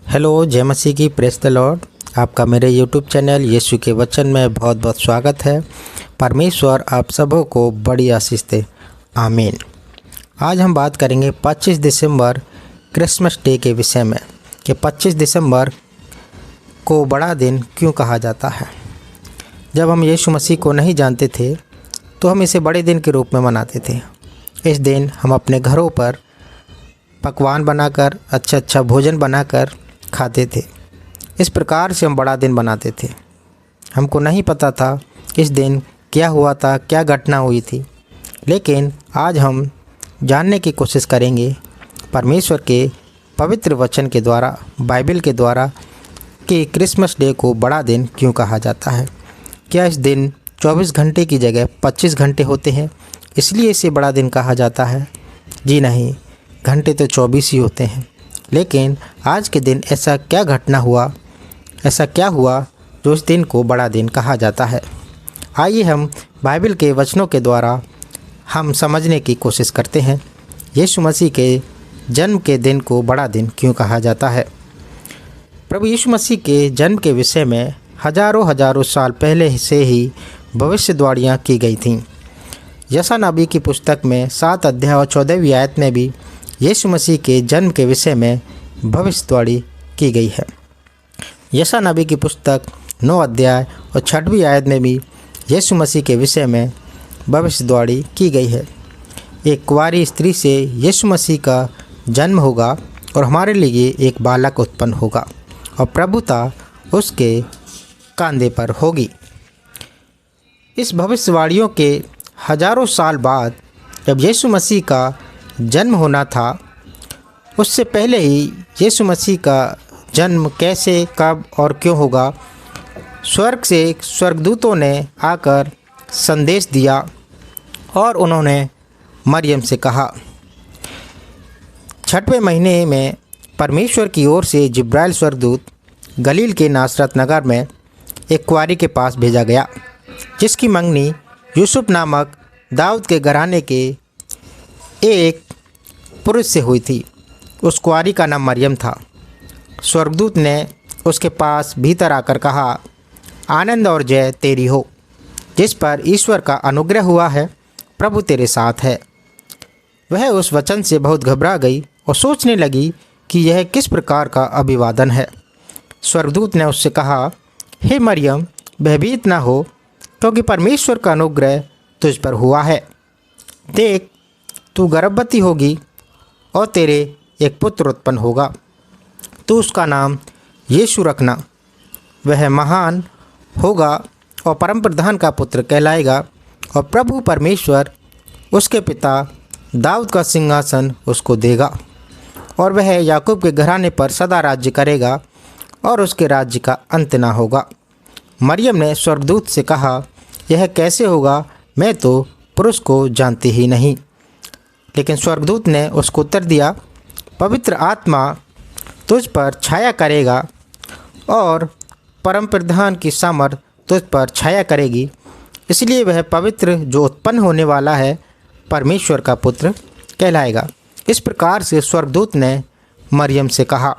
Hello, जय मसीह की, press the Lord. आपका मेरे यूट्यूब चैनल यीशु के वचन में बहुत बहुत स्वागत है। परमेश्वर आप सबों को बड़ी आशीष दे, आमीन। आज हम बात करेंगे 25 दिसंबर क्रिसमस डे के विषय में कि 25 दिसंबर को बड़ा दिन क्यों कहा जाता है। जब हम यीशु मसीह को नहीं जानते थे तो हम इसे बड़े दिन के रूप में मनाते थे। इस दिन हम अपने घरों पर पकवान बनाकर अच्छा भोजन बनाकर खाते थे। इस प्रकार से हम बड़ा दिन बनाते थे। हमको नहीं पता था इस दिन क्या हुआ था, क्या घटना हुई थी, लेकिन आज हम जानने की कोशिश करेंगे परमेश्वर के पवित्र वचन के द्वारा, बाइबल के द्वारा, कि क्रिसमस डे को बड़ा दिन क्यों कहा जाता है। क्या इस दिन 24 घंटे की जगह 25 घंटे होते हैं इसलिए इसे बड़ा दिन कहा जाता है? जी नहीं, घंटे तो 24 ही होते हैं। लेकिन आज के दिन ऐसा क्या घटना हुआ, ऐसा क्या हुआ जो इस दिन को बड़ा दिन कहा जाता है। आइए हम बाइबल के वचनों के द्वारा हम समझने की कोशिश करते हैं यीशु मसीह के जन्म के दिन को बड़ा दिन क्यों कहा जाता है। प्रभु यीशु मसीह के जन्म के विषय में हजारों साल पहले से ही भविष्यवाणियाँ की गई थीं। यशायाह नबी की पुस्तक में 7 अध्याय और 14वीं आयत में भी यीशु मसीह के जन्म के विषय में भविष्यवाणी की गई है। यशायाह नबी की पुस्तक 9 अध्याय और 6वीं आयत में भी यीशु मसीह के विषय में भविष्यवाणी की गई है। एक कुंवारी स्त्री से यीशु मसीह का जन्म होगा और हमारे लिए एक बालक उत्पन्न होगा और प्रभुता उसके कंधे पर होगी। इस भविष्यवाणियों के हजारों साल बाद जब यीशु मसीह का जन्म होना था, उससे पहले ही यीशु मसीह का जन्म कैसे, कब और क्यों होगा, स्वर्ग से स्वर्गदूतों ने आकर संदेश दिया और उन्होंने मरियम से कहा। 6वें महीने में परमेश्वर की ओर से जिब्राइल स्वर्गदूत गलील के नासरत नगर में एक कुंवारी के पास भेजा गया जिसकी मंगनी यूसुफ नामक दाऊद के घराने के एक पुरुष से हुई थी। उस कुंवारी का नाम मरियम था। स्वर्गदूत ने उसके पास भीतर आकर कहा, आनंद और जय तेरी हो, जिस पर ईश्वर का अनुग्रह हुआ है, प्रभु तेरे साथ है। वह उस वचन से बहुत घबरा गई और सोचने लगी कि यह किस प्रकार का अभिवादन है। स्वर्गदूत ने उससे कहा, हे मरियम, भयभीत ना हो, क्योंकि परमेश्वर का अनुग्रह तुझ पर हुआ है। देख, तू गर्भवती होगी और तेरे एक पुत्र उत्पन्न होगा। तू उसका नाम यीशु रखना। वह महान होगा और परम प्रधान का पुत्र कहलाएगा और प्रभु परमेश्वर उसके पिता दाऊद का सिंहासन उसको देगा और वह याकूब के घराने पर सदा राज्य करेगा और उसके राज्य का अंत ना होगा। मरियम ने स्वर्गदूत से कहा, यह कैसे होगा, मैं तो पुरुष को जानती ही नहीं। लेकिन स्वर्गदूत ने उसको उत्तर दिया, पवित्र आत्मा तुझ पर छाया करेगा और परम प्रधान की सामर्थ तुझ पर छाया करेगी, इसलिए वह पवित्र जो उत्पन्न होने वाला है परमेश्वर का पुत्र कहलाएगा। इस प्रकार से स्वर्गदूत ने मरियम से कहा।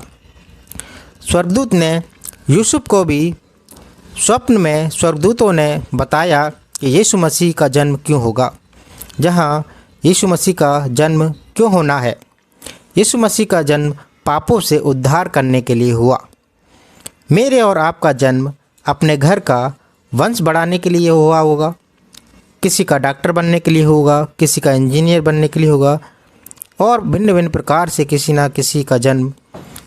स्वर्गदूत ने यूसुफ को भी स्वप्न में स्वर्गदूतों ने बताया कि यीशु मसीह का जन्म क्यों होगा। जहाँ यीशु मसीह का जन्म क्यों होना है? यीशु मसीह का जन्म पापों से उद्धार करने के लिए हुआ। मेरे और आपका जन्म अपने घर का वंश बढ़ाने के लिए हुआ होगा, किसी का डॉक्टर बनने के लिए होगा, किसी का इंजीनियर बनने के लिए होगा और भिन्न भिन्न प्रकार से किसी ना किसी का जन्म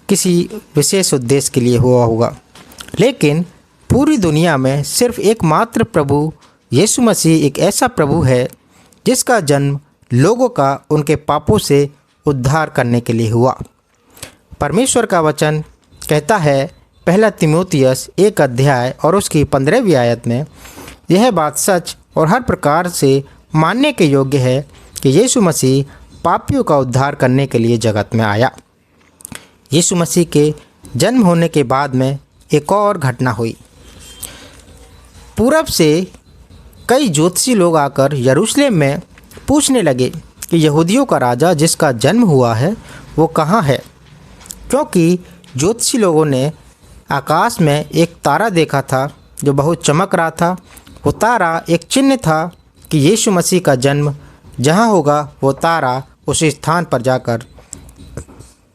किसी विशेष उद्देश्य के लिए हुआ होगा। लेकिन पूरी दुनिया में सिर्फ एकमात्र प्रभु यीशु मसीह एक ऐसा प्रभु है जिसका जन्म लोगों का उनके पापों से उद्धार करने के लिए हुआ। परमेश्वर का वचन कहता है, 1 तीमुथियुस 1 अध्याय और उसकी 15वीं आयत में, यह बात सच और हर प्रकार से मानने के योग्य है कि यीशु मसीह पापियों का उद्धार करने के लिए जगत में आया। यीशु मसीह के जन्म होने के बाद में एक और घटना हुई। पूरब से कई ज्योतिषी लोग आकर यरूशलेम में पूछने लगे कि यहूदियों का राजा जिसका जन्म हुआ है वो कहाँ है, क्योंकि ज्योतिषी लोगों ने आकाश में एक तारा देखा था जो बहुत चमक रहा था। वो तारा एक चिन्ह था कि यीशु मसीह का जन्म जहाँ होगा वो तारा उसी स्थान पर जाकर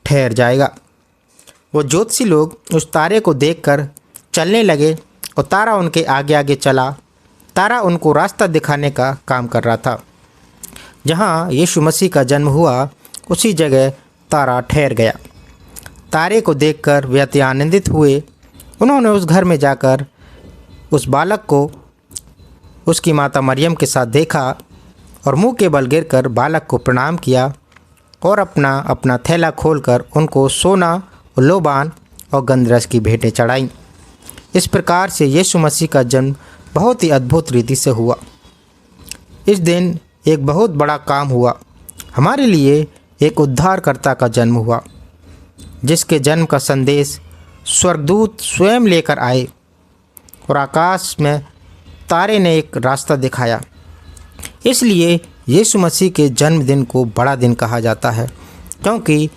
ठहर जाएगा। वो ज्योतिषी लोग उस तारे को देखकर चलने लगे और तारा उनके आगे आगे चला। तारा उनको रास्ता दिखाने का काम कर रहा था। जहाँ यीशु मसीह का जन्म हुआ उसी जगह तारा ठहर गया। तारे को देखकर वे अति आनंदित हुए। उन्होंने उस घर में जाकर उस बालक को उसकी माता मरियम के साथ देखा और मुंह के बल गिरकर बालक को प्रणाम किया और अपना अपना थैला खोलकर उनको सोना और लोबान और गंधरस की भेंटें चढ़ाईं। इस प्रकार से यीशु मसीह का जन्म बहुत ही अद्भुत रीति से हुआ। इस दिन एक बहुत बड़ा काम हुआ। हमारे लिए एक उद्धारकर्ता का जन्म हुआ, जिसके जन्म का संदेश स्वर्गदूत स्वयं लेकर आए और आकाश में तारे ने एक रास्ता दिखाया। इसलिए यीशु मसीह के जन्मदिन को बड़ा दिन कहा जाता है, क्योंकि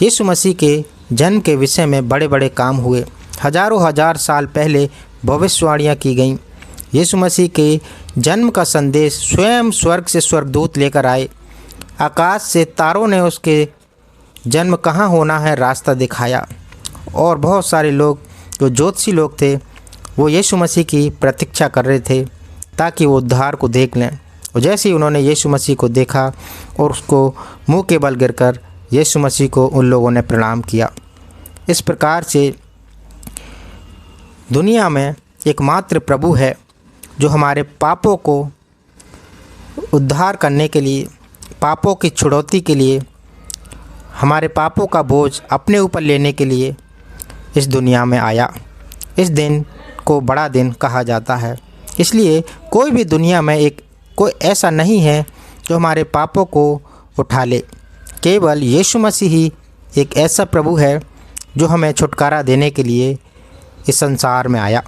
यीशु मसीह के जन्म के विषय में बड़े बड़े काम हुए। हजारों हजार साल पहले भविष्यवाणियाँ की गईं। यीशु मसीह के जन्म का संदेश स्वयं स्वर्ग से स्वर्गदूत लेकर आए। आकाश से तारों ने उसके जन्म कहाँ होना है रास्ता दिखाया। और बहुत सारे लोग जो ज्योतिषी लोग थे वो यीशु मसीह की प्रतीक्षा कर रहे थे ताकि वो उद्धार को देख लें। और जैसे ही उन्होंने यीशु मसीह को देखा और उसको मुंह के बल गिरकर यीशु मसीह को उन लोगों ने प्रणाम किया। इस प्रकार से दुनिया में एकमात्र प्रभु है जो हमारे पापों को उद्धार करने के लिए, पापों की छुड़ौती के लिए, हमारे पापों का बोझ अपने ऊपर लेने के लिए इस दुनिया में आया। इस दिन को बड़ा दिन कहा जाता है। इसलिए कोई भी दुनिया में कोई ऐसा नहीं है जो हमारे पापों को उठा ले। केवल यीशु मसीह ही एक ऐसा प्रभु है जो हमें छुटकारा देने के लिए इस संसार में आया।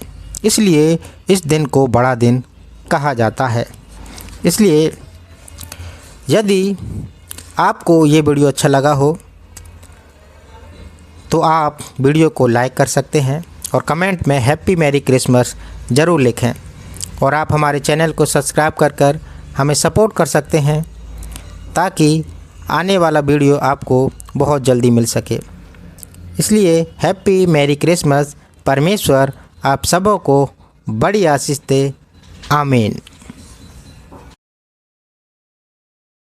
इसलिए इस दिन को बड़ा दिन कहा जाता है। इसलिए यदि आपको ये वीडियो अच्छा लगा हो तो आप वीडियो को लाइक कर सकते हैं और कमेंट में हैप्पी मैरी क्रिसमस ज़रूर लिखें। और आप हमारे चैनल को सब्सक्राइब कर हमें सपोर्ट कर सकते हैं ताकि आने वाला वीडियो आपको बहुत जल्दी मिल सके। इसलिए हैप्पी मैरी क्रिसमस। परमेश्वर आप सबों को बड़ी आशीष दे। आमीन।